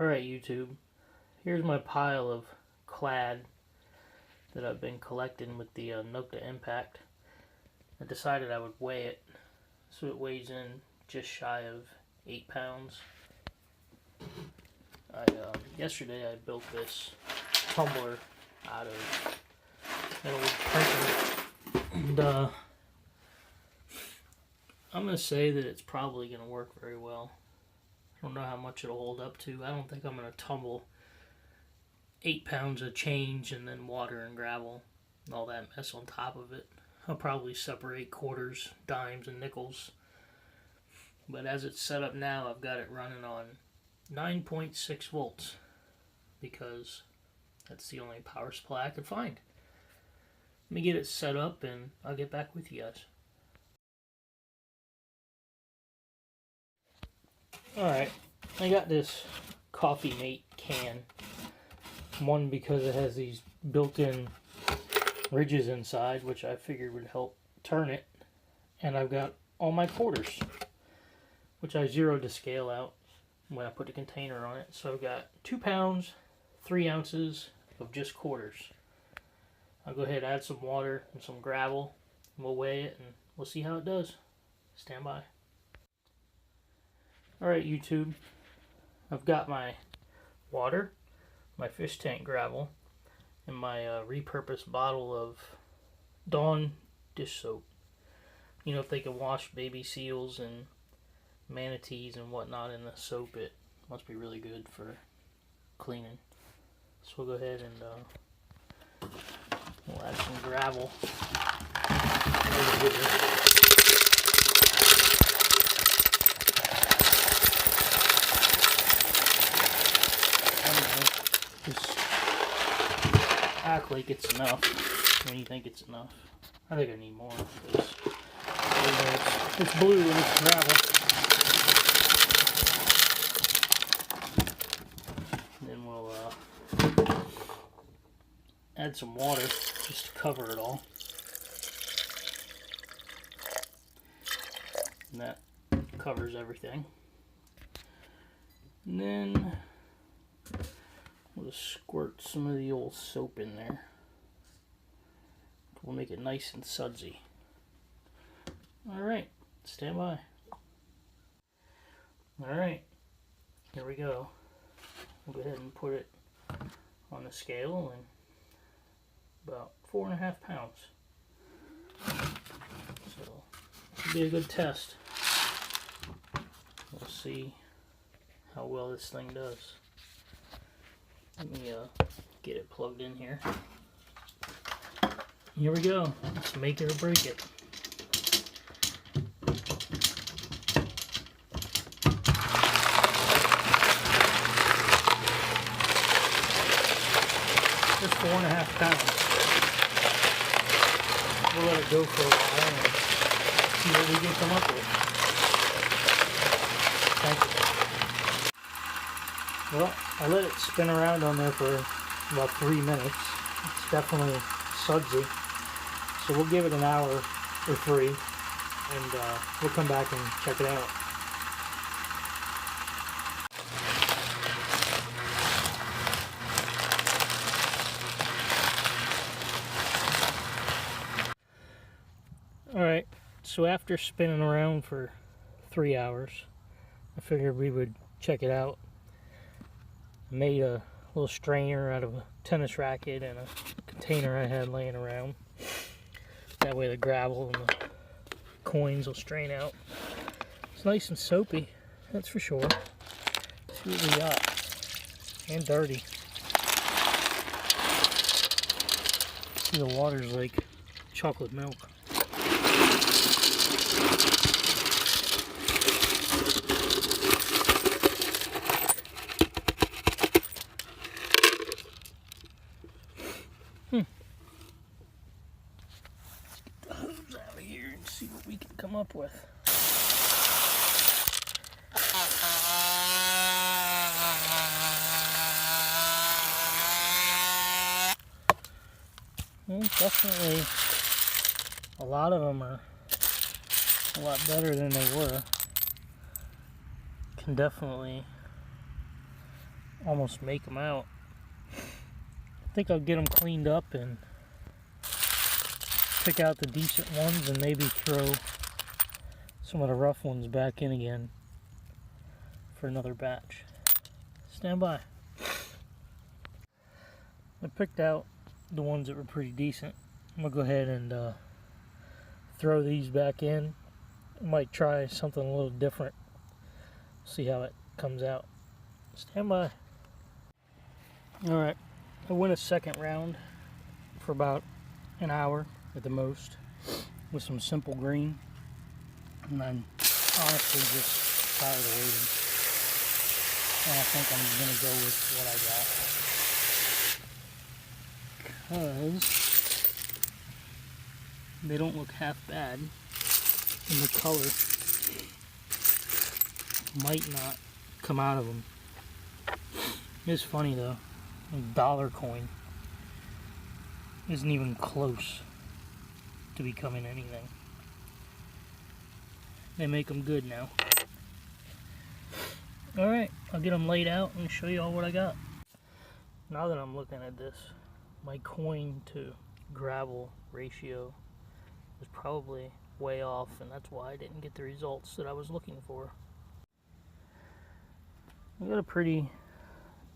Alright YouTube, here's my pile of Clad that I've been collecting with the Nokta IMPACT. I decided I would weigh it, so it weighs in just shy of 8 pounds. Yesterday I built this tumbler out of an old printer, and I'm going to say that it's probably going to work very well. I don't know how much it'll hold up to. I don't think I'm going to tumble 8 pounds of change and then water and gravel and all that mess on top of it. I'll probably separate quarters, dimes, and nickels. But as it's set up now, I've got it running on 9.6 volts because that's the only power supply I could find. Let me get it set up and I'll get back with you guys. Alright, I got this Coffee Mate can. One because it has these built-in ridges inside, which I figured would help turn it. And I've got all my quarters, which I zeroed to scale out when I put the container on it. So I've got 2 pounds, 3 ounces of just quarters. I'll go ahead and add some water and some gravel. And we'll weigh it and we'll see how it does. Stand by. Alright YouTube, I've got my water, my fish tank gravel, and my repurposed bottle of Dawn dish soap. You know, if they can wash baby seals and manatees and whatnot in the soap, it must be really good for cleaning. So we'll go ahead and we'll add some gravel. Just act like it's enough when you think it's enough. I think I need more because it's blue and it's gravel. And then we'll add some water just to cover it all. And that covers everything. And then we'll just squirt some of the old soap in there. We'll make it nice and sudsy. Alright, stand by. Alright, here we go. We'll go ahead and put it on the scale and about 4.5 pounds. So, it'll be a good test. We'll see how well this thing does. Let me get it plugged in here. Here we go. Let's make it or break it. Just 4.5 pounds. We'll let it go for a while and see what we can come up with. Thank you. Well, I let it spin around on there for about 3 minutes. It's definitely sudsy. So we'll give it an hour or 3 and we'll come back and check it out. Alright, so after spinning around for 3 hours, I figured we would check it out. I made a little strainer out of a tennis racket and a container I had laying around. That way the gravel and the coins will strain out. It's nice and soapy, that's for sure. Let's see what we got. And dirty. See, the water's like chocolate milk. Out of here and see what we can come up with. Well, definitely a lot of them are a lot better than they were. Can definitely almost make them out. I think I'll get them cleaned up and pick out the decent ones and maybe throw some of the rough ones back in again for another batch. Stand by. I picked out the ones that were pretty decent. I'm gonna go ahead and throw these back in. I might try something a little different. See how it comes out. Stand by. Alright, I went a second round for about an hour at the most with some simple green, and I'm honestly just tired of waiting, and I think I'm going to go with what I got because they don't look half bad, and the color might not come out of them. It's funny though, a dollar coin isn't even close to becoming anything. They make them good now. Alright, I'll get them laid out and show you all what I got. Now that I'm looking at this, my coin to gravel ratio is probably way off, and that's why I didn't get the results that I was looking for. I got a pretty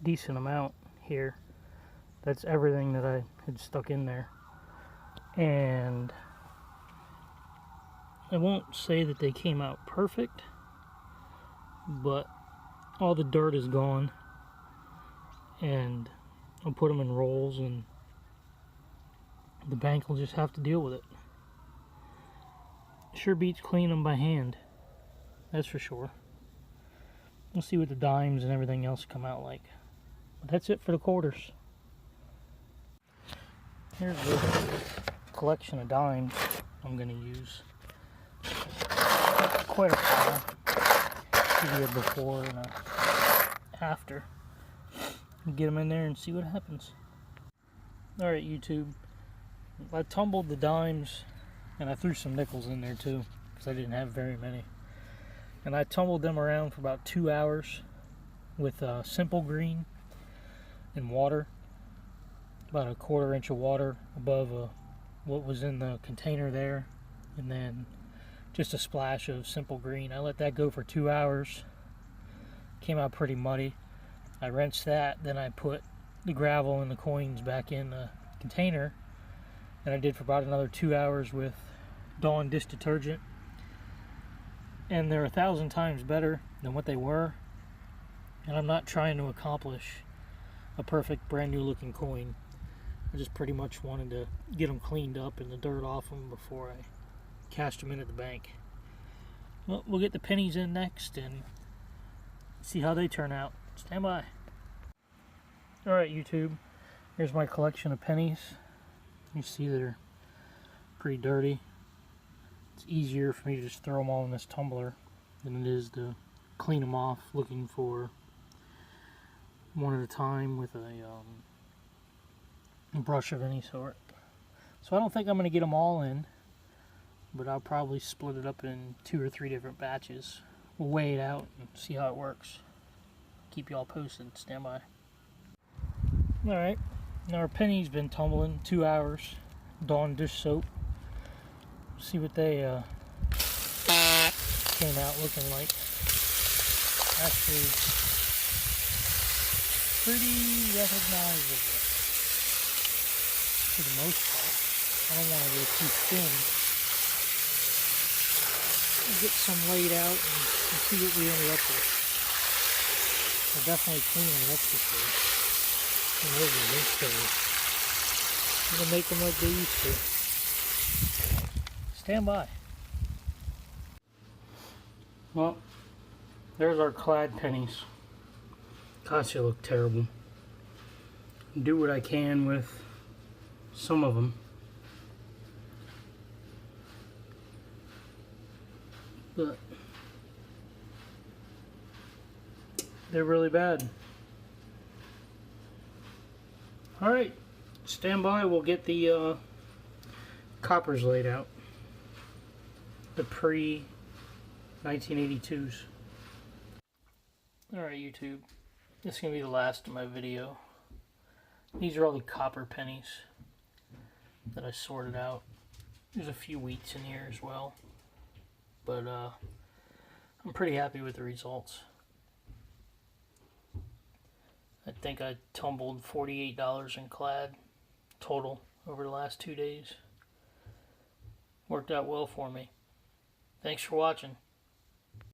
decent amount here. That's everything that I had stuck in there, and I won't say that they came out perfect, but all the dirt is gone, and I'll put them in rolls and the bank will just have to deal with it. Sure beats cleaning them by hand, that's for sure. We'll see what the dimes and everything else come out like. But that's it for the quarters. Here's the collection of dimes I'm going to use. Quite a pile. Give you a before and a after. Get them in there and see what happens. Alright YouTube, I tumbled the dimes and I threw some nickels in there too because I didn't have very many. And I tumbled them around for about 2 hours with simple green and water. About a 1/4 inch of water above what was in the container there, and then just a splash of simple green. I let that go for 2 hours. Came out pretty muddy. I rinsed that, then I put the gravel and the coins back in the container, and I did for about another 2 hours with Dawn dish detergent, and they're 1,000 times better than what they were. And I'm not trying to accomplish a perfect brand new looking coin. I just pretty much wanted to get them cleaned up and the dirt off them before I cashed them in at the bank. Well, we'll get the pennies in next and see how they turn out. Stand by. Alright YouTube, here's my collection of pennies. You see they're pretty dirty. It's easier for me to just throw them all in this tumbler than it is to clean them off looking for one at a time with a brush of any sort. So I don't think I'm going to get them all in, but I'll probably split it up in 2 or 3 different batches. We'll weigh it out and see how it works. Keep y'all posted. Stand by. Alright, now our penny's been tumbling 2 hours. Dawn dish soap. See what they came out looking like. Actually, pretty recognizable for the most part. I don't want to go too thin. We'll get some laid out and see what we ended up with. We're definitely cleaning up this way. And we're going to make them like they used to. Stand by. Well, there's our Clad pennies. Gosh, they look terrible. Do what I can with some of them, but they're really bad. Alright, stand by. We'll get the coppers laid out. The pre-1982s. Alright YouTube, This is going to be the last of my video. These are all the copper pennies that I sorted out. There's a few wheats in here as well. But I'm pretty happy with the results. I think I tumbled $48 in Clad total over the last 2 days. Worked out well for me. Thanks for watching.